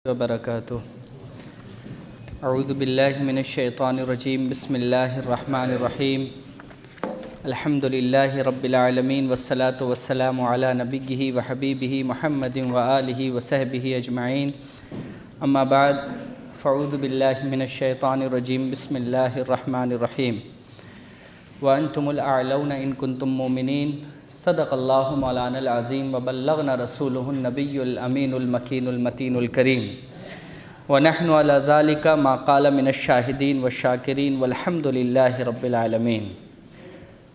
وبرکاتہ اعوذ باللہ من الشیطان الرجیم بسم اللہ الرحمن الرحیم الحمدللہ رب العالمین والصلاة والسلام علی نبیہ وحبیبہ محمد وآلہ وصحبہ اجمعین اما بعد فاعوذ باللہ من الشیطان الرجیم بسم اللہ الرحمن الرحیم وانتم الاعلون ان کنتم مومنین صدق اللہ مولانا العظیم وبلغنا رسولہ النبی الامین المکین المتین الکریم ونحن علی ذالک ما قال من الشاہدین والشاکرین والحمد للہ رب العالمین۔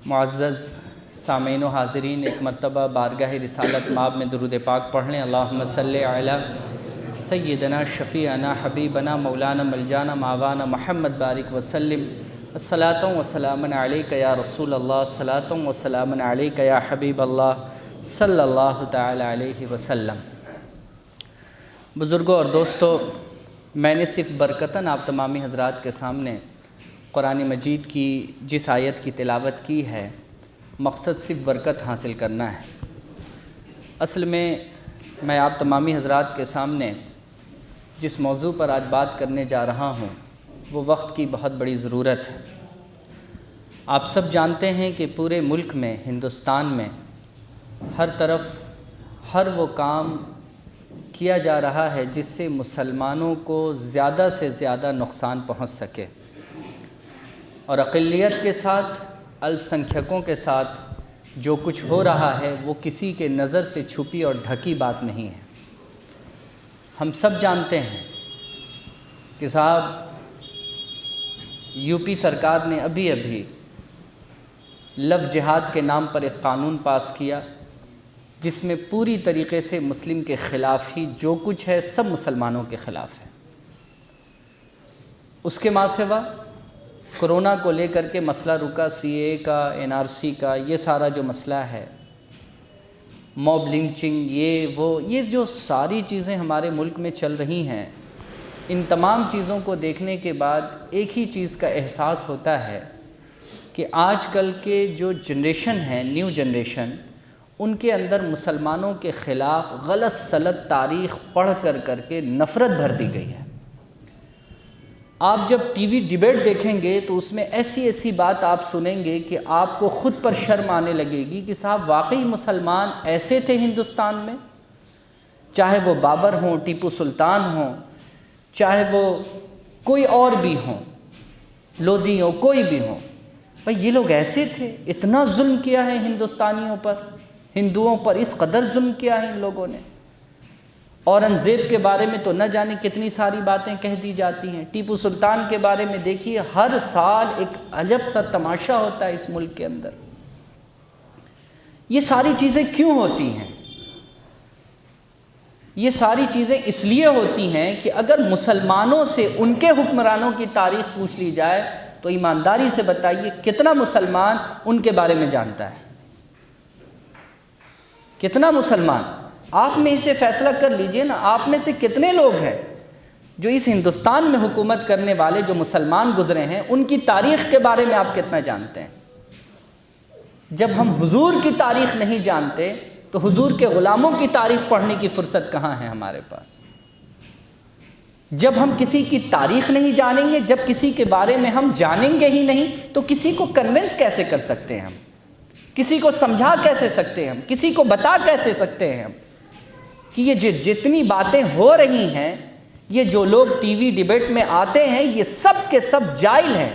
معزز سامعین و حاضرین، ایک مرتبہ بارگاہ رسالت مآب میں درود پاک پڑھ لیں۔ اللہم صلی علی سیدنا شفیعنا حبیبنا مولانا ملجانا ماوانا محمد بارک وسلم الصلاۃ وسلام علیک یا رسول اللہ، الصلاۃ وسلام علیک یا حبیب اللہ صلی اللہ تعالی علیہ وسلم۔ بزرگوں اور دوستو، میں نے صرف برکتاً آپ تمامی حضرات کے سامنے قرآن مجید کی جس آیت کی تلاوت کی ہے، مقصد صرف برکت حاصل کرنا ہے۔ اصل میں آپ تمامی حضرات کے سامنے جس موضوع پر آج بات کرنے جا رہا ہوں وہ وقت کی بہت بڑی ضرورت ہے۔ آپ سب جانتے ہیں کہ پورے ملک میں، ہندوستان میں ہر طرف ہر وہ کام کیا جا رہا ہے جس سے مسلمانوں کو زیادہ سے زیادہ نقصان پہنچ سکے، اور اقلیت کے ساتھ، الپ سنکھیکوں کے ساتھ جو کچھ ہو رہا ہے وہ کسی کے نظر سے چھپی اور ڈھکی بات نہیں ہے۔ ہم سب جانتے ہیں کہ صاحب یو پی سرکار نے ابھی لو جہاد کے نام پر ایک قانون پاس کیا جس میں پوری طریقے سے مسلم کے خلاف ہی جو کچھ ہے سب مسلمانوں کے خلاف ہے۔ اس کے ماں سوا کرونا کو لے کر کے مسئلہ رکا، سی اے کا، این آر سی کا، یہ سارا جو مسئلہ ہے، موب لنچنگ، یہ جو ساری چیزیں ہمارے ملک میں چل رہی ہیں، ان تمام چیزوں کو دیکھنے کے بعد ایک ہی چیز کا احساس ہوتا ہے کہ آج کل کے جو جنریشن ہے، نیو جنریشن، ان کے اندر مسلمانوں کے خلاف غلط سلط تاریخ پڑھ کر کے نفرت بھر دی گئی ہے۔ آپ جب ٹی وی ڈیبیٹ دیکھیں گے تو اس میں ایسی بات آپ سنیں گے کہ آپ کو خود پر شرم آنے لگے گی کہ صاحب واقعی مسلمان ایسے تھے ہندوستان میں، چاہے وہ بابر ہوں، ٹیپو سلطان ہوں، چاہے وہ کوئی اور بھی ہوں، لودھی ہوں، کوئی بھی ہوں، بھئی یہ لوگ ایسے تھے۔ اتنا ظلم کیا ہے ہندوستانیوں پر، ہندوؤں پر اس قدر ظلم کیا ہے ان لوگوں نے۔ اورنگزیب کے بارے میں تو نہ جانے کتنی ساری باتیں کہہ دی جاتی ہیں۔ ٹیپو سلطان کے بارے میں دیکھیے، ہر سال ایک عجب سا تماشا ہوتا ہے اس ملک کے اندر۔ یہ ساری چیزیں کیوں ہوتی ہیں؟ یہ ساری چیزیں اس لیے ہوتی ہیں کہ اگر مسلمانوں سے ان کے حکمرانوں کی تاریخ پوچھ لی جائے تو ایمانداری سے بتائیے کتنا مسلمان ان کے بارے میں جانتا ہے؟ کتنا مسلمان؟ آپ میں اسے فیصلہ کر لیجئے نا، آپ میں سے کتنے لوگ ہیں جو اس ہندوستان میں حکومت کرنے والے جو مسلمان گزرے ہیں ان کی تاریخ کے بارے میں آپ کتنا جانتے ہیں؟ جب ہم حضور کی تاریخ نہیں جانتے تو حضور کے غلاموں کی تاریخ پڑھنے کی فرصت کہاں ہے ہمارے پاس؟ جب ہم کسی کی تاریخ نہیں جانیں گے، جب کسی کے بارے میں ہم جانیں گے ہی نہیں تو کسی کو کنونس کیسے کر سکتے ہیں ہم؟ کسی کو سمجھا کیسے سکتے ہیں ہم؟ کسی کو بتا کیسے سکتے ہیں ہم کہ یہ جتنی باتیں ہو رہی ہیں، یہ جو لوگ ٹی وی ڈیبیٹ میں آتے ہیں، یہ سب کے سب جاہل ہیں،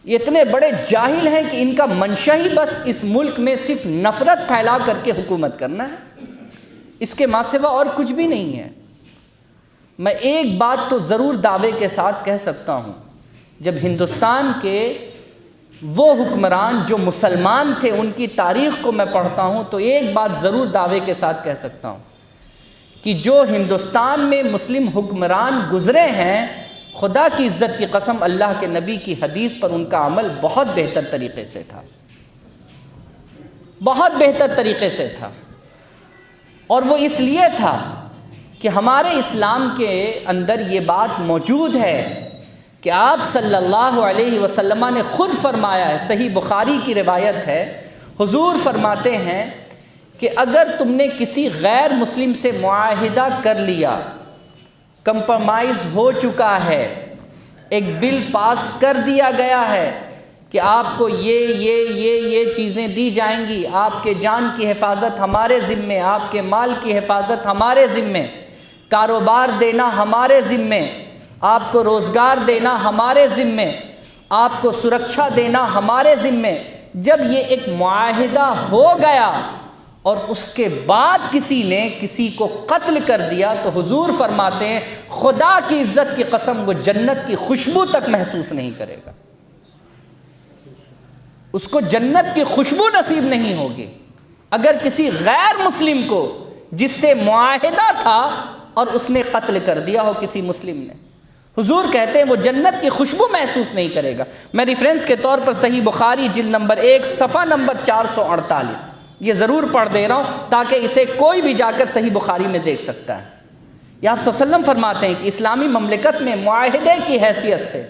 یہ اتنے بڑے جاہل ہیں کہ ان کا منشا ہی بس اس ملک میں صرف نفرت پھیلا کر کے حکومت کرنا ہے، اس کے ماں سوا اور کچھ بھی نہیں ہے۔ میں ایک بات تو ضرور دعوے کے ساتھ کہہ سکتا ہوں، جب ہندوستان کے وہ حکمران جو مسلمان تھے ان کی تاریخ کو میں پڑھتا ہوں تو ایک بات ضرور دعوے کے ساتھ کہہ سکتا ہوں کہ جو ہندوستان میں مسلم حکمران گزرے ہیں، خدا کی عزت کی قسم، اللہ کے نبی کی حدیث پر ان کا عمل بہت بہتر طریقے سے تھا، بہت بہتر طریقے سے تھا۔ اور وہ اس لیے تھا کہ ہمارے اسلام کے اندر یہ بات موجود ہے کہ آپ صلی اللہ علیہ وسلم نے خود فرمایا ہے، صحیح بخاری کی روایت ہے، حضور فرماتے ہیں کہ اگر تم نے کسی غیر مسلم سے معاہدہ کر لیا کمپرومائز ہو چکا ہے، ایک بل پاس کر دیا گیا ہے کہ آپ کو یہ چیزیں دی جائیں گی، آپ کے جان کی حفاظت ہمارے ذمے، آپ کے مال کی حفاظت ہمارے ذمے، کاروبار دینا ہمارے ذمے، آپ کو روزگار دینا ہمارے ذمے، آپ کو سرکشا دینا ہمارے ذمے۔ جب یہ ایک معاہدہ ہو گیا اور اس کے بعد کسی نے کسی کو قتل کر دیا تو حضور فرماتے ہیں خدا کی عزت کی قسم وہ جنت کی خوشبو تک محسوس نہیں کرے گا، اس کو جنت کی خوشبو نصیب نہیں ہوگی۔ اگر کسی غیر مسلم کو جس سے معاہدہ تھا اور اس نے قتل کر دیا ہو کسی مسلم نے، حضور کہتے ہیں وہ جنت کی خوشبو محسوس نہیں کرے گا۔ میں ریفرنس کے طور پر صحیح بخاری جلد نمبر 1 صفحہ نمبر 448 یہ ضرور پڑھ دے رہا ہوں تاکہ اسے کوئی بھی جا کر صحیح بخاری میں دیکھ سکتا ہے۔ یہ آپ صلی اللہ علیہ وسلم فرماتے ہیں کہ اسلامی مملکت میں معاہدے کی حیثیت سے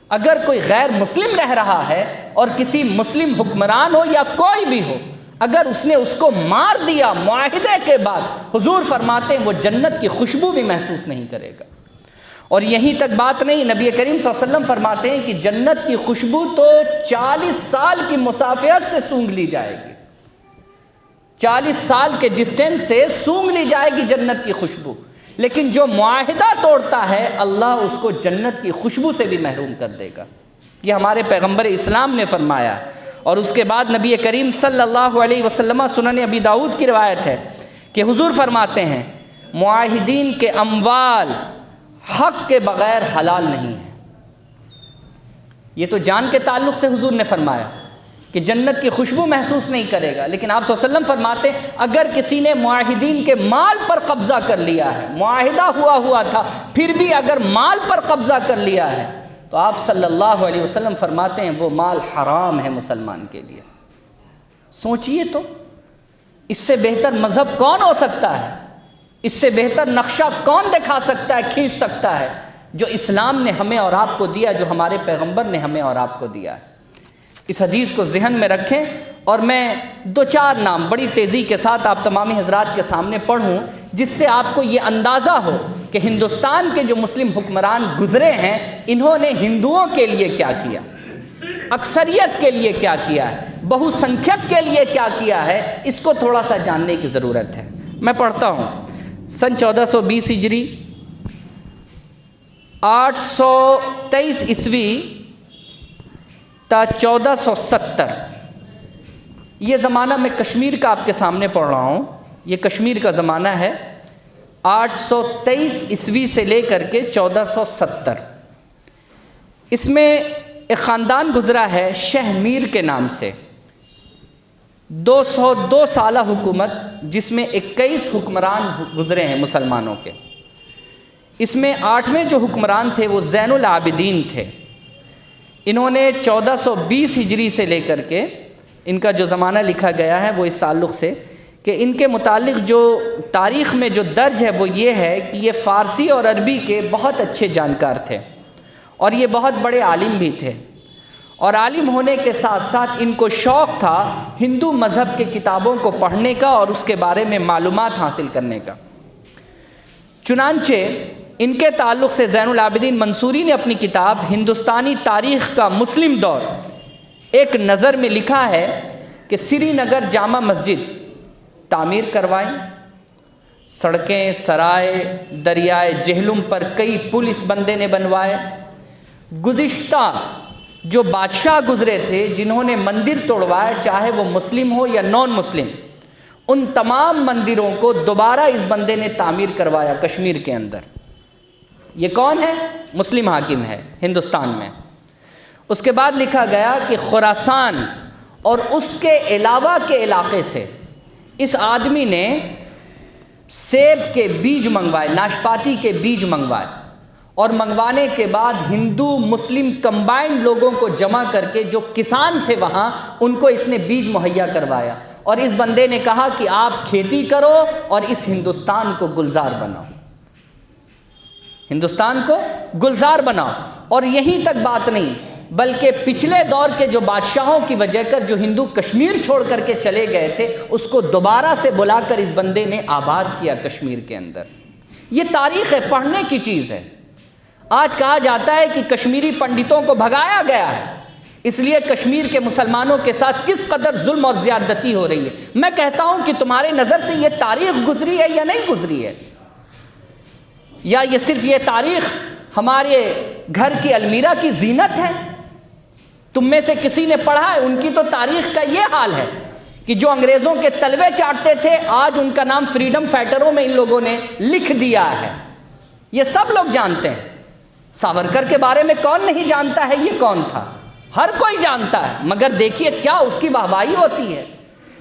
اگر کوئی غیر مسلم رہ رہا ہے اور کسی مسلم حکمران ہو یا کوئی بھی ہو، اگر اس نے اس کو مار دیا معاہدے کے بعد، حضور فرماتے ہیں وہ جنت کی خوشبو بھی محسوس نہیں کرے گا۔ اور یہیں تک بات نہیں، نبی کریم صلی اللہ علیہ وسلم فرماتے ہیں کہ جنت کی خوشبو تو 40 سال کی مسافت سے سونگھ لی جائے گی، 40 سال کے ڈسٹینس سے سونگھ لی جائے گی جنت کی خوشبو، لیکن جو معاہدہ توڑتا ہے اللہ اس کو جنت کی خوشبو سے بھی محروم کر دے گا۔ یہ ہمارے پیغمبر اسلام نے فرمایا۔ اور اس کے بعد نبی کریم صلی اللہ علیہ وسلم، سنن ابی داؤد کی روایت ہے کہ حضور فرماتے ہیں معاہدین کے اموال حق کے بغیر حلال نہیں ہے۔ یہ تو جان کے تعلق سے حضور نے فرمایا کہ جنت کی خوشبو محسوس نہیں کرے گا، لیکن آپ صلی اللہ علیہ وسلم فرماتے ہیں اگر کسی نے معاہدین کے مال پر قبضہ کر لیا ہے، معاہدہ ہوا تھا پھر بھی اگر مال پر قبضہ کر لیا ہے تو آپ صلی اللہ علیہ وسلم فرماتے ہیں وہ مال حرام ہے مسلمان کے لیے۔ سوچئے تو اس سے بہتر مذہب کون ہو سکتا ہے، اس سے بہتر نقشہ کون دکھا سکتا ہے، کھینچ سکتا ہے، جو اسلام نے ہمیں اور آپ کو دیا، جو ہمارے پیغمبر نے ہمیں اور آپ کو دیا ہے۔ اس حدیث کو ذہن میں رکھیں اور میں 2-4 نام بڑی تیزی کے ساتھ آپ تمامی حضرات کے سامنے پڑھوں جس سے آپ کو یہ اندازہ ہو کہ ہندوستان کے جو مسلم حکمران گزرے ہیں انہوں نے ہندوؤں کے لیے کیا کیا، اکثریت کے لیے کیا کیا ہے، بہو سنکھیک کے لیے کیا کیا ہے، اس کو تھوڑا سا جاننے کی ضرورت ہے۔ میں پڑھتا ہوں سن 1420 ہجری 823 عیسوی تا 1470، یہ زمانہ میں کشمیر کا آپ کے سامنے پڑھ رہا ہوں، یہ کشمیر کا زمانہ ہے 823 عیسوی سے لے کر کے 1470۔ اس میں ایک خاندان گزرا ہے شہ میر کے نام سے، 202 سالہ حکومت جس میں 21 حکمران گزرے ہیں مسلمانوں کے۔ اس میں 8ویں جو حکمران تھے وہ زین العابدین تھے۔ انہوں نے 1420 ہجری سے لے کر کے ان کا جو زمانہ لکھا گیا ہے وہ اس تعلق سے کہ ان کے متعلق جو تاریخ میں جو درج ہے وہ یہ ہے کہ یہ فارسی اور عربی کے بہت اچھے جانکار تھے اور یہ بہت بڑے عالم بھی تھے، اور عالم ہونے کے ساتھ ساتھ ان کو شوق تھا ہندو مذہب کے کتابوں کو پڑھنے کا اور اس کے بارے میں معلومات حاصل کرنے کا۔ چنانچہ ان کے تعلق سے زین العابدین منصوری نے اپنی کتاب ہندوستانی تاریخ کا مسلم دور ایک نظر میں لکھا ہے کہ سری نگر جامع مسجد تعمیر کروائیں، سڑکیں، سرائے، دریائے جہلم پر کئی پل اس بندے نے بنوائے، گزشتہ جو بادشاہ گزرے تھے جنہوں نے مندر توڑوائے چاہے وہ مسلم ہو یا نان مسلم، ان تمام مندروں کو دوبارہ اس بندے نے تعمیر کروایا کشمیر کے اندر۔ یہ کون ہے؟ مسلم حاکم ہے ہندوستان میں۔ اس کے بعد لکھا گیا کہ خراسان اور اس کے علاوہ کے علاقے سے اس آدمی نے سیب کے بیج منگوائے، ناشپاتی کے بیج منگوائے، اور منگوانے کے بعد ہندو مسلم کمبائنڈ لوگوں کو جمع کر کے جو کسان تھے وہاں ان کو اس نے بیج مہیا کروایا، اور اس بندے نے کہا کہ آپ کھیتی کرو اور اس ہندوستان کو گلزار بناؤ، ہندوستان کو گلزار بناؤ۔ اور یہیں تک بات نہیں بلکہ پچھلے دور کے جو بادشاہوں کی وجہ کر جو ہندو کشمیر چھوڑ کر کے چلے گئے تھے اس کو دوبارہ سے بلا کر اس بندے نے آباد کیا کشمیر کے اندر۔ یہ تاریخ ہے، پڑھنے کی چیز ہے۔ آج کہا جاتا ہے کہ کشمیری پنڈتوں کو بھگایا گیا ہے، اس لیے کشمیر کے مسلمانوں کے ساتھ کس قدر ظلم اور زیادتی ہو رہی ہے۔ میں کہتا ہوں کہ تمہارے نظر سے یہ تاریخ گزری ہے یا نہیں گزری ہے، یا یہ صرف یہ تاریخ ہمارے گھر کی المیرہ کی زینت ہے؟ تم میں سے کسی نے پڑھا ہے؟ ان کی تو تاریخ کا یہ حال ہے کہ جو انگریزوں کے تلوے چاٹتے تھے، آج ان کا نام فریڈم فائٹروں میں ان لوگوں نے لکھ دیا ہے۔ یہ سب لوگ جانتے ہیں۔ ساورکر کے بارے میں کون نہیں جانتا ہے یہ کون تھا؟ ہر کوئی جانتا ہے، مگر دیکھیے کیا اس کی واہواہی ہوتی ہے۔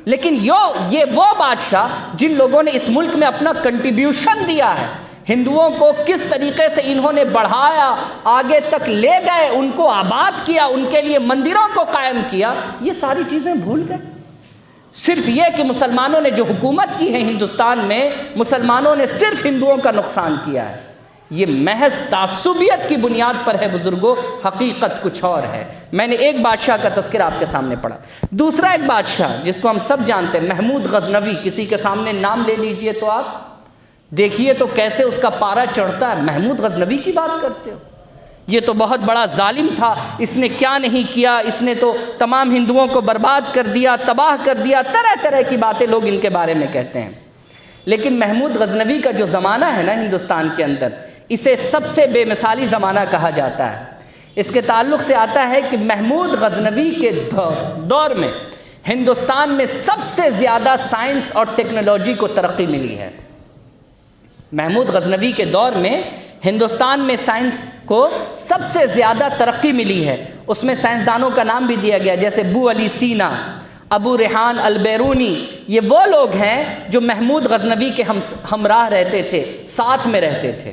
لیکن یہ وہ بادشاہ جن لوگوں نے اس ملک میں اپنا کنٹریبیوشن دیا ہے، ہندوؤں کو کس طریقے سے انہوں نے بڑھایا، آگے تک لے گئے، ان کو آباد کیا، ان کے لیے مندروں کو قائم کیا، یہ ساری چیزیں بھول گئے۔ صرف یہ کہ مسلمانوں نے جو حکومت کی ہے ہندوستان میں، مسلمانوں نے صرف ہندوؤں کا نقصان کیا ہے۔ یہ محض تعصبیت کی بنیاد پر ہے بزرگوں، حقیقت کچھ اور ہے۔ میں نے ایک بادشاہ کا تذکرہ آپ کے سامنے پڑھا، دوسرا ایک بادشاہ جس کو ہم سب جانتے ہیں، محمود غزنوی، کسی کے سامنے نام لے لیجئے تو آپ دیکھیے تو کیسے اس کا پارا چڑھتا ہے۔ محمود غزنوی کی بات کرتے ہو؟ یہ تو بہت بڑا ظالم تھا، اس نے کیا نہیں کیا، اس نے تو تمام ہندوؤں کو برباد کر دیا، تباہ کر دیا، طرح طرح کی باتیں لوگ ان کے بارے میں کہتے ہیں۔ لیکن محمود غزنوی کا جو زمانہ ہے نا ہندوستان کے اندر، اسے سب سے بے مثالی زمانہ کہا جاتا ہے۔ اس کے تعلق سے آتا ہے کہ محمود غزنوی کے دور میں ہندوستان میں سب سے زیادہ سائنس اور ٹیکنالوجی کو ترقی ملی ہے۔ محمود غزنوی کے دور میں ہندوستان میں سائنس کو سب سے زیادہ ترقی ملی ہے۔ اس میں سائنسدانوں کا نام بھی دیا گیا، جیسے بو علی سینا، ابو ریحان البیرونی۔ یہ وہ لوگ ہیں جو محمود غزنوی کے ہمراہ رہتے تھے، ساتھ میں رہتے تھے،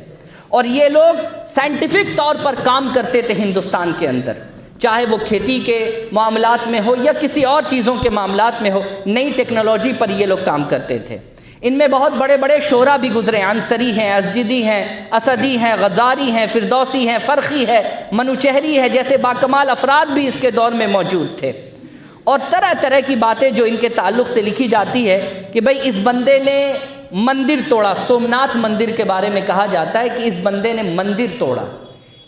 اور یہ لوگ سائنٹیفک طور پر کام کرتے تھے ہندوستان کے اندر، چاہے وہ کھیتی کے معاملات میں ہو یا کسی اور چیزوں کے معاملات میں ہو، نئی ٹیکنالوجی پر یہ لوگ کام کرتے تھے۔ ان میں بہت بڑے بڑے شعراء بھی گزرے، عنصری ہیں، ازجدی ہیں، اسدی ہیں، غزاری ہیں، فردوسی ہیں، فرخی ہے، منوچہری ہے، جیسے باکمال افراد بھی اس کے دور میں موجود تھے۔ اور طرح طرح کی باتیں جو ان کے تعلق سے لکھی جاتی ہے کہ بھئی اس بندے نے مندر توڑا۔ سومناتھ مندر کے بارے میں کہا جاتا ہے کہ اس بندے نے مندر توڑا۔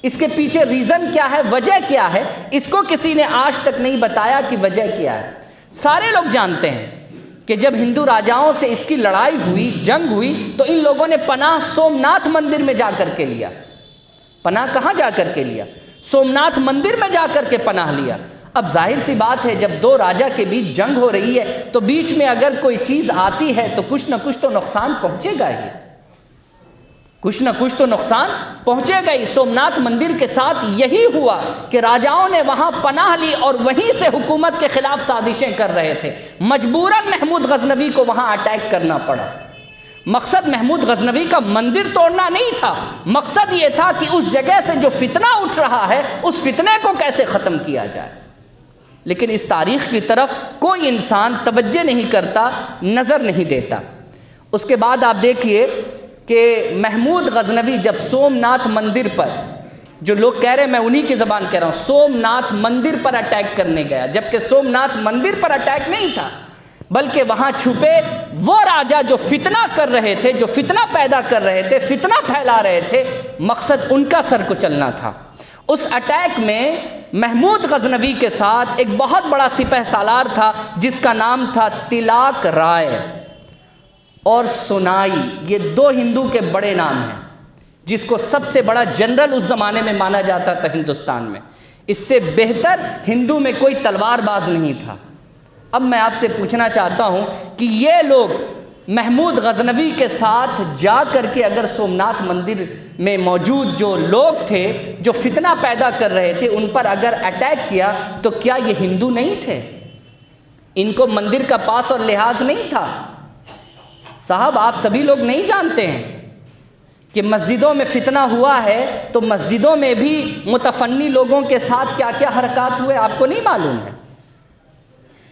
اس کے پیچھے ریزن کیا ہے، وجہ کیا ہے، اس کو کسی نے آج تک نہیں بتایا کہ وجہ کیا ہے۔ سارے لوگ جانتے ہیں کہ جب ہندو راجاؤں سے اس کی لڑائی ہوئی، جنگ ہوئی، تو ان لوگوں نے پناہ سومناتھ مندر میں جا کر کے لیا۔ پناہ کہاں جا کر کے لیا؟ سومناتھ مندر میں جا کر کے پناہ لیا۔ اب ظاہر سی بات ہے، جب دو راجا کے بیچ جنگ ہو رہی ہے تو بیچ میں اگر کوئی چیز آتی ہے تو کچھ نہ کچھ تو نقصان پہنچے گا ہی، کچھ نہ کچھ تو نقصان پہنچے گا ہی۔ سومناتھ مندر کے ساتھ یہی ہوا کہ راجاؤں نے وہاں پناہ لی اور وہیں سے حکومت کے خلاف سازشیں کر رہے تھے۔ مجبوراً محمود غزنوی کو وہاں اٹیک کرنا پڑا۔ مقصد محمود غزنوی کا مندر توڑنا نہیں تھا، مقصد یہ تھا کہ اس جگہ سے جو فتنہ اٹھ رہا ہے اس فتنے کو کیسے ختم کیا جائے۔ لیکن اس تاریخ کی طرف کوئی انسان توجہ نہیں کرتا، نظر نہیں دیتا۔ اس کے بعد آپ دیکھیے کہ محمود غزنوی جب سومناتھ مندر پر، جو لوگ کہہ رہے ہیں، میں انہی کی زبان کہہ رہا ہوں، سومناتھ مندر پر اٹیک کرنے گیا، جبکہ سومناتھ مندر پر اٹیک نہیں تھا، بلکہ وہاں چھپے وہ راجا جو فتنہ کر رہے تھے، جو فتنہ پیدا کر رہے تھے، فتنہ پھیلا رہے تھے، مقصد ان کا سر کچلنا تھا۔ اس اٹیک میں محمود غزنوی کے ساتھ ایک بہت بڑا سپہ سالار تھا جس کا نام تھا تلاک رائے اور سونائی۔ یہ دو ہندو کے بڑے نام ہیں، جس کو سب سے بڑا جنرل اس زمانے میں مانا جاتا تھا ہندوستان میں۔ اس سے بہتر ہندو میں کوئی تلوار باز نہیں تھا۔ اب میں آپ سے پوچھنا چاہتا ہوں کہ یہ لوگ محمود غزنوی کے ساتھ جا کر کے اگر سومناتھ مندر میں موجود جو لوگ تھے جو فتنہ پیدا کر رہے تھے ان پر اگر اٹیک کیا تو کیا یہ ہندو نہیں تھے؟ ان کو مندر کا پاس اور لحاظ نہیں تھا؟ صاحب آپ سبھی لوگ نہیں جانتے ہیں کہ مسجدوں میں فتنہ ہوا ہے تو مسجدوں میں بھی متفنی لوگوں کے ساتھ کیا کیا حرکات ہوئے آپ کو نہیں معلوم ہے؟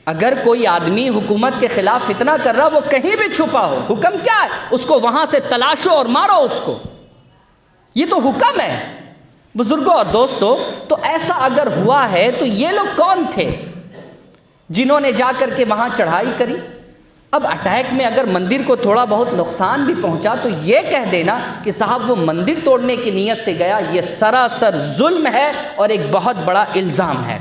اگر کوئی آدمی حکومت کے خلاف فتنہ کر رہا، وہ کہیں بھی چھپا ہو، حکم کیا ہے؟ اس کو وہاں سے تلاشو اور مارو اس کو، یہ تو حکم ہے بزرگوں اور دوستوں۔ تو ایسا اگر ہوا ہے تو یہ لوگ کون تھے جنہوں نے جا کر کے وہاں چڑھائی کری؟ اب اٹیک میں اگر مندر کو تھوڑا بہت نقصان بھی پہنچا تو یہ کہہ دینا کہ صاحب وہ مندر توڑنے کی نیت سے گیا، یہ سراسر ظلم ہے اور ایک بہت بڑا الزام ہے۔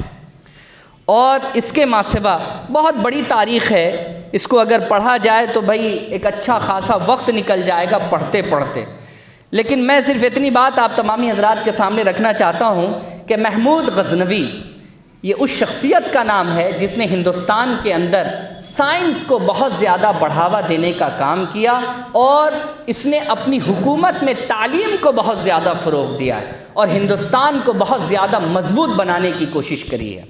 اور اس کے ماں سوا بہت بڑی تاریخ ہے، اس کو اگر پڑھا جائے تو بھائی ایک اچھا خاصا وقت نکل جائے گا پڑھتے پڑھتے، لیکن میں صرف اتنی بات آپ تمامی حضرات کے سامنے رکھنا چاہتا ہوں کہ محمود غزنوی یہ اس شخصیت کا نام ہے جس نے ہندوستان کے اندر سائنس کو بہت زیادہ بڑھاوا دینے کا کام کیا، اور اس نے اپنی حکومت میں تعلیم کو بہت زیادہ فروغ دیا ہے اور ہندوستان کو بہت زیادہ مضبوط بنانے کی کوشش کری ہے۔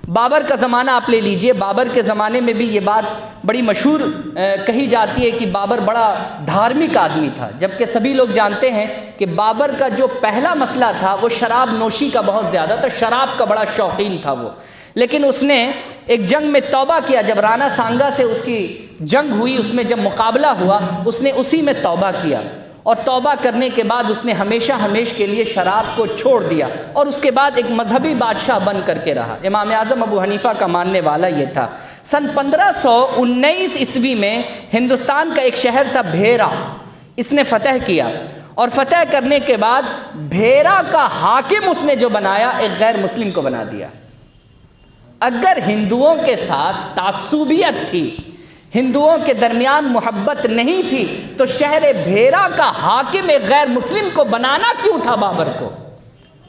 بابر کا زمانہ آپ لے لیجئے، بابر کے زمانے میں بھی یہ بات بڑی مشہور کہی جاتی ہے کہ بابر بڑا دھارمک آدمی تھا، جبکہ سبھی لوگ جانتے ہیں کہ بابر کا جو پہلا مسئلہ تھا وہ شراب نوشی کا بہت زیادہ تھا، شراب کا بڑا شوقین تھا وہ، لیکن اس نے ایک جنگ میں توبہ کیا، جب رانا سانگا سے اس کی جنگ ہوئی، اس میں جب مقابلہ ہوا اس نے اسی میں توبہ کیا، اور توبہ کرنے کے بعد اس نے ہمیشہ کے لیے شراب کو چھوڑ دیا، اور اس کے بعد ایک مذہبی بادشاہ بن کر کے رہا۔ امام اعظم ابو حنیفہ کا ماننے والا یہ تھا۔ سن 1519 عیسوی میں ہندوستان کا ایک شہر تھا بھیرا، اس نے فتح کیا، اور فتح کرنے کے بعد بھیرا کا حاکم اس نے جو بنایا ایک غیر مسلم کو بنا دیا۔ اگر ہندوؤں کے ساتھ تعصبیت تھی، ہندوؤں کے درمیان محبت نہیں تھی، تو شہر بھیرا کا حاکم ایک غیر مسلم کو بنانا کیوں تھا بابر کو،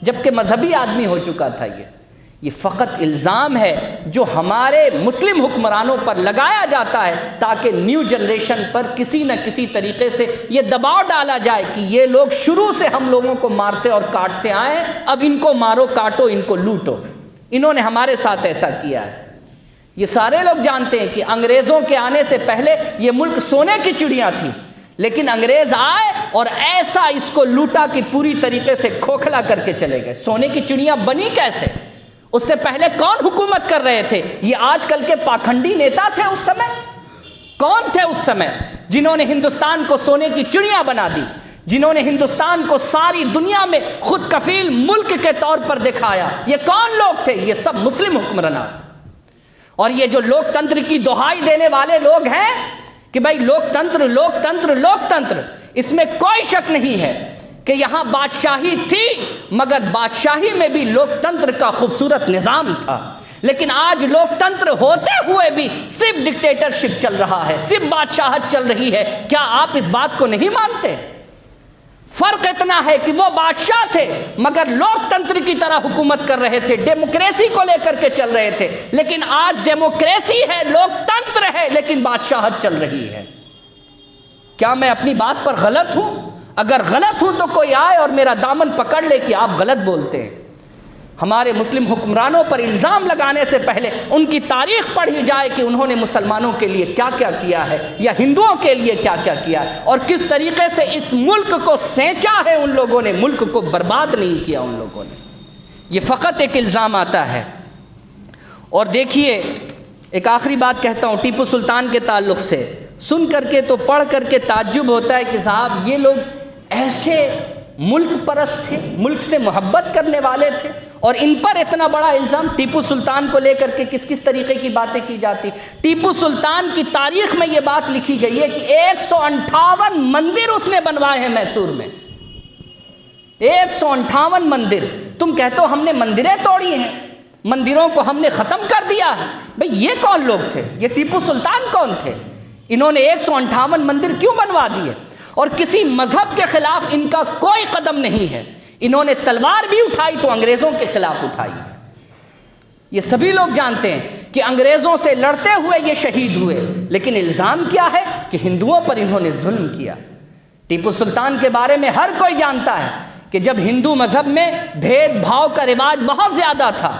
جبکہ مذہبی آدمی ہو چکا تھا۔ یہ فقط الزام ہے جو ہمارے مسلم حکمرانوں پر لگایا جاتا ہے تاکہ نیو جنریشن پر کسی نہ کسی طریقے سے یہ دباؤ ڈالا جائے کہ یہ لوگ شروع سے ہم لوگوں کو مارتے اور کاٹتے آئے، اب ان کو مارو کاٹو ان کو لوٹو، انہوں نے ہمارے ساتھ ایسا کیا ہے۔ یہ سارے لوگ جانتے ہیں کہ انگریزوں کے آنے سے پہلے یہ ملک سونے کی چڑیاں تھی، لیکن انگریز آئے اور ایسا اس کو لوٹا کہ پوری طریقے سے کھوکھلا کر کے چلے گئے۔ سونے کی چڑیاں بنی کیسے؟ اس سے پہلے کون حکومت کر رہے تھے؟ یہ آج کل کے پاکھنڈی نیتا تھے اس سمے؟ کون تھے اس سمے جنہوں نے ہندوستان کو سونے کی چڑیاں بنا دی، جنہوں نے ہندوستان کو ساری دنیا میں خود کفیل ملک کے طور پر دکھایا؟ یہ کون لوگ تھے؟ یہ سب مسلم حکمرانات۔ اور یہ جو لوک تنتر کی دہائی دینے والے لوگ ہیں کہ بھائی لوک تنتر لوک تنتر لوک تنتر، اس میں کوئی شک نہیں ہے کہ یہاں بادشاہی تھی، مگر بادشاہی میں بھی لوک تنتر کا خوبصورت نظام تھا، لیکن آج لوک تنتر ہوتے ہوئے بھی صرف ڈکٹیٹرشپ چل رہا ہے، صرف بادشاہت چل رہی ہے۔ کیا آپ اس بات کو نہیں مانتے؟ فرق اتنا ہے کہ وہ بادشاہ تھے مگر لوک تنتر کی طرح حکومت کر رہے تھے، ڈیموکریسی کو لے کر کے چل رہے تھے، لیکن آج ڈیموکریسی ہے، لوک تنتر ہے، لیکن بادشاہت چل رہی ہے۔ کیا میں اپنی بات پر غلط ہوں؟ اگر غلط ہوں تو کوئی آئے اور میرا دامن پکڑ لے کہ آپ غلط بولتے ہیں۔ ہمارے مسلم حکمرانوں پر الزام لگانے سے پہلے ان کی تاریخ پڑھی جائے کہ انہوں نے مسلمانوں کے لیے کیا کیا کیا ہے یا ہندوؤں کے لیے کیا کیا کیا ہے، اور کس طریقے سے اس ملک کو سینچا ہے ان لوگوں نے، ملک کو برباد نہیں کیا ان لوگوں نے۔ یہ فقط ایک الزام آتا ہے۔ اور دیکھیے ایک آخری بات کہتا ہوں ٹیپو سلطان کے تعلق سے، سن کر کے تو پڑھ کر کے تعجب ہوتا ہے کہ صاحب یہ لوگ ایسے ملک پرست تھے، ملک سے محبت کرنے والے تھے، اور ان پر اتنا بڑا الزام۔ ٹیپو سلطان کو لے کر کے کس کس طریقے کی باتیں کی جاتی۔ ٹیپو سلطان کی تاریخ میں یہ بات لکھی گئی ہے کہ 158 مندر اس نے بنوائے ہیں میسور میں، 158 مندر۔ تم کہتے ہو ہم نے مندریں توڑی ہیں، مندروں کو ہم نے ختم کر دیا ہے۔ بھئی یہ کون لوگ تھے؟ یہ ٹیپو سلطان کون تھے؟ انہوں نے 158 مندر کیوں بنوا دیے؟ اور کسی مذہب کے خلاف ان کا کوئی قدم نہیں ہے۔ انہوں نے تلوار بھی اٹھائی تو انگریزوں کے خلاف اٹھائی۔ یہ سبھی لوگ جانتے ہیں کہ انگریزوں سے لڑتے ہوئے یہ شہید ہوئے، لیکن الزام کیا ہے کہ ہندوؤں پر انہوں نے ظلم کیا۔ ٹیپو سلطان کے بارے میں ہر کوئی جانتا ہے کہ جب ہندو مذہب میں بھید بھاؤ کا رواج بہت زیادہ تھا،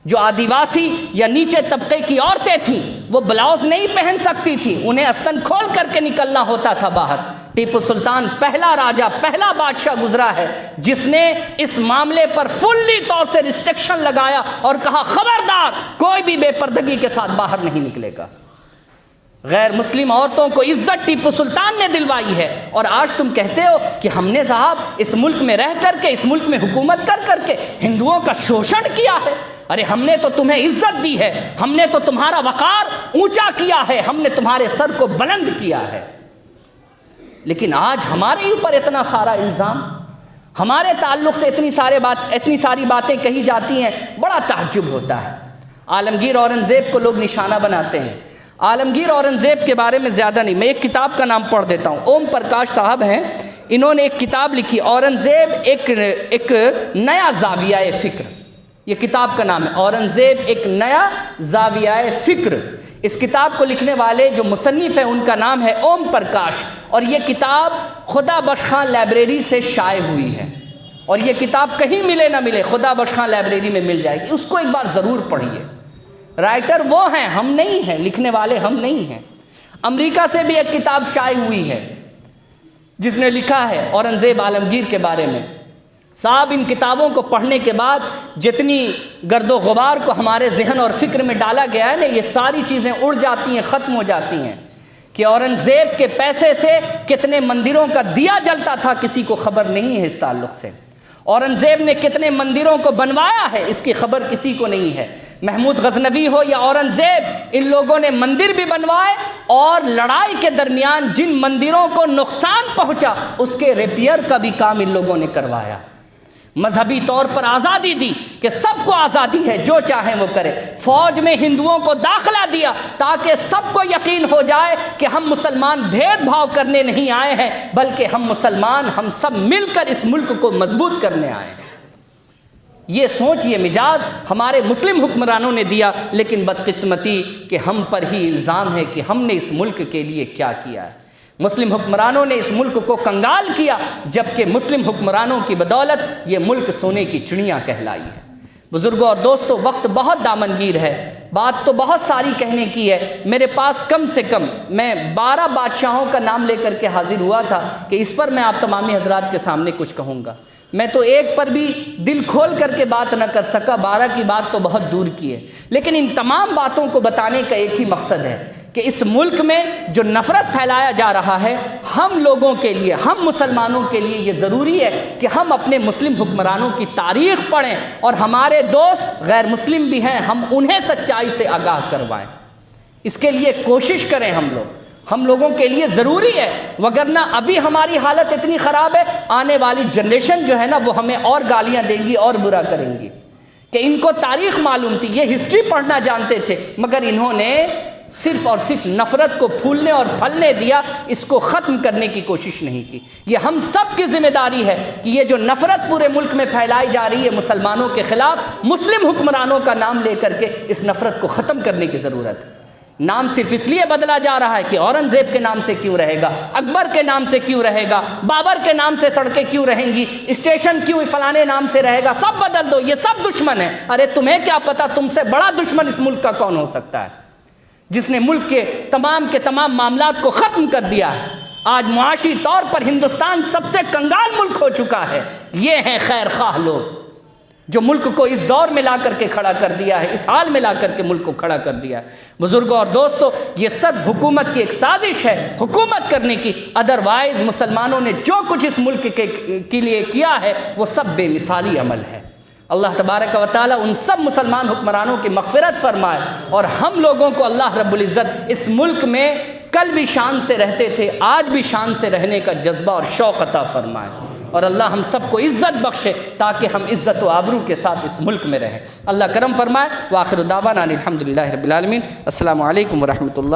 جو آدیواسی یا نیچے طبقے کی عورتیں تھیں وہ بلاؤز نہیں پہن سکتی تھی، انہیں استن کھول کر کے نکلنا ہوتا تھا باہر۔ ٹیپو سلطان پہلا راجہ، پہلا بادشاہ گزرا ہے جس نے اس معاملے پر فلی طور سے ریسٹرکشن لگایا اور کہا خبردار کوئی بھی بے پردگی کے ساتھ باہر نہیں نکلے گا۔ غیر مسلم عورتوں کو عزت ٹیپو سلطان نے دلوائی ہے، اور آج تم کہتے ہو کہ ہم نے صاحب اس ملک میں رہ کر کے، اس ملک میں حکومت کر کر کے ہندوؤں کا شوشن کیا ہے۔ ارے ہم نے تو تمہیں عزت دی ہے، ہم نے تو تمہارا وقار اونچا کیا ہے، ہم نے تمہارے سر کو بلند کیا ہے، لیکن آج ہمارے اوپر اتنا سارا الزام، ہمارے تعلق سے اتنی ساری باتیں کہی جاتی ہیں، بڑا تعجب ہوتا ہے۔ عالمگیر اورنگزیب کو لوگ نشانہ بناتے ہیں۔ عالمگیر اورنگزیب کے بارے میں زیادہ نہیں، میں ایک کتاب کا نام پڑھ دیتا ہوں۔ اوم پرکاش صاحب ہیں، انہوں نے ایک کتاب لکھی، اورنگزیب ایک نیا زاویہ فکر، یہ کتاب کا نام ہے اورنگزیب ایک نیا زاویہ فکر۔ اس کتاب کو لکھنے والے جو مصنف ہیں ان کا نام ہے اوم پرکاش، اور یہ کتاب خدا بخش خاں لائبریری سے شائع ہوئی ہے، اور یہ کتاب کہیں ملے نہ ملے، خدا بخش خاں لائبریری میں مل جائے گی، اس کو ایک بار ضرور پڑھیے۔ رائٹر وہ ہیں، ہم نہیں ہیں، لکھنے والے ہم نہیں ہیں۔ امریکہ سے بھی ایک کتاب شائع ہوئی ہے جس نے لکھا ہے اورنگزیب عالمگیر کے بارے میں۔ صاحب ان کتابوں کو پڑھنے کے بعد جتنی گرد و غبار کو ہمارے ذہن اور فکر میں ڈالا گیا ہے نا، یہ ساری چیزیں اڑ جاتی ہیں، ختم ہو جاتی ہیں، کہ اورنگزیب کے پیسے سے کتنے مندروں کا دیا جلتا تھا کسی کو خبر نہیں ہے اس تعلق سے۔ اورنگزیب نے کتنے مندروں کو بنوایا ہے اس کی خبر کسی کو نہیں ہے۔ محمود غزنوی ہو یا اورنگزیب، ان لوگوں نے مندر بھی بنوائے، اور لڑائی کے درمیان جن مندروں کو نقصان پہنچا اس کے ریپیئر کا بھی کام ان لوگوں نے کروایا۔ مذہبی طور پر آزادی دی کہ سب کو آزادی ہے، جو چاہیں وہ کرے۔ فوج میں ہندوؤں کو داخلہ دیا تاکہ سب کو یقین ہو جائے کہ ہم مسلمان بھید بھاؤ کرنے نہیں آئے ہیں، بلکہ ہم مسلمان ہم سب مل کر اس ملک کو مضبوط کرنے آئے ہیں۔ یہ سوچ، یہ مزاج ہمارے مسلم حکمرانوں نے دیا، لیکن بدقسمتی کہ ہم پر ہی الزام ہے کہ ہم نے اس ملک کے لیے کیا کیا ہے۔ مسلم حکمرانوں نے اس ملک کو کنگال کیا، جبکہ مسلم حکمرانوں کی بدولت یہ ملک سونے کی چڑیاں کہلائی ہے۔ بزرگوں اور دوستوں، وقت بہت دامنگیر ہے، بات تو بہت ساری کہنے کی ہے، میرے پاس کم سے کم میں 12 بادشاہوں کا نام لے کر کے حاضر ہوا تھا کہ اس پر میں آپ تمامی حضرات کے سامنے کچھ کہوں گا۔ میں تو ایک پر بھی دل کھول کر کے بات نہ کر سکا، 12 کی بات تو بہت دور کی ہے، لیکن ان تمام باتوں کو بتانے کا ایک ہی مقصد ہے کہ اس ملک میں جو نفرت پھیلایا جا رہا ہے، ہم لوگوں کے لیے، ہم مسلمانوں کے لیے یہ ضروری ہے کہ ہم اپنے مسلم حکمرانوں کی تاریخ پڑھیں، اور ہمارے دوست غیر مسلم بھی ہیں، ہم انہیں سچائی سے آگاہ کروائیں۔ اس کے لیے کوشش کریں ہم لوگوں کے لیے ضروری ہے، وگرنہ ابھی ہماری حالت اتنی خراب ہے، آنے والی جنریشن جو ہے نا وہ ہمیں اور گالیاں دیں گی اور برا کریں گی، کہ ان کو تاریخ معلوم تھی، یہ ہسٹری پڑھنا جانتے تھے، مگر انہوں نے صرف اور صرف نفرت کو پھولنے اور پھلنے دیا، اس کو ختم کرنے کی کوشش نہیں کی۔ یہ ہم سب کی ذمہ داری ہے کہ یہ جو نفرت پورے ملک میں پھیلائی جا رہی ہے مسلمانوں کے خلاف، مسلم حکمرانوں کا نام لے کر کے اس نفرت کو ختم کرنے کی ضرورت ہے۔ نام صرف اس لیے بدلا جا رہا ہے کہ اورنگزیب کے نام سے کیوں رہے گا، اکبر کے نام سے کیوں رہے گا، بابر کے نام سے سڑکیں کیوں رہیں گی، اسٹیشن کیوں فلانے نام سے رہے گا، سب بدل دو، یہ سب دشمن ہیں۔ ارے تمہیں کیا پتا تم سے بڑا دشمن اس ملک کا کون ہو سکتا ہے، جس نے ملک کے تمام معاملات کو ختم کر دیا ہے۔ آج معاشی طور پر ہندوستان سب سے کنگال ملک ہو چکا ہے۔ یہ ہیں خیر خواہ لوگ جو ملک کو اس دور میں لا کر کے کھڑا کر دیا ہے، اس حال میں لا کر کے ملک کو کھڑا کر دیا ہے۔ بزرگوں اور دوستوں، یہ سب حکومت کی ایک سازش ہے حکومت کرنے کی، ادروائز مسلمانوں نے جو کچھ اس ملک کے لیے کیا ہے وہ سب بے مثالی عمل ہے۔ اللہ تبارک و تعالیٰ ان سب مسلمان حکمرانوں کی مغفرت فرمائے، اور ہم لوگوں کو اللہ رب العزت اس ملک میں کل بھی شان سے رہتے تھے، آج بھی شان سے رہنے کا جذبہ اور شوق عطا فرمائے، اور اللہ ہم سب کو عزت بخشے تاکہ ہم عزت و آبرو کے ساتھ اس ملک میں رہیں۔ اللہ کرم فرمائے۔ وآخر دعوانا الحمدللہ رب العالمین۔ السلام علیکم ورحمۃ اللہ۔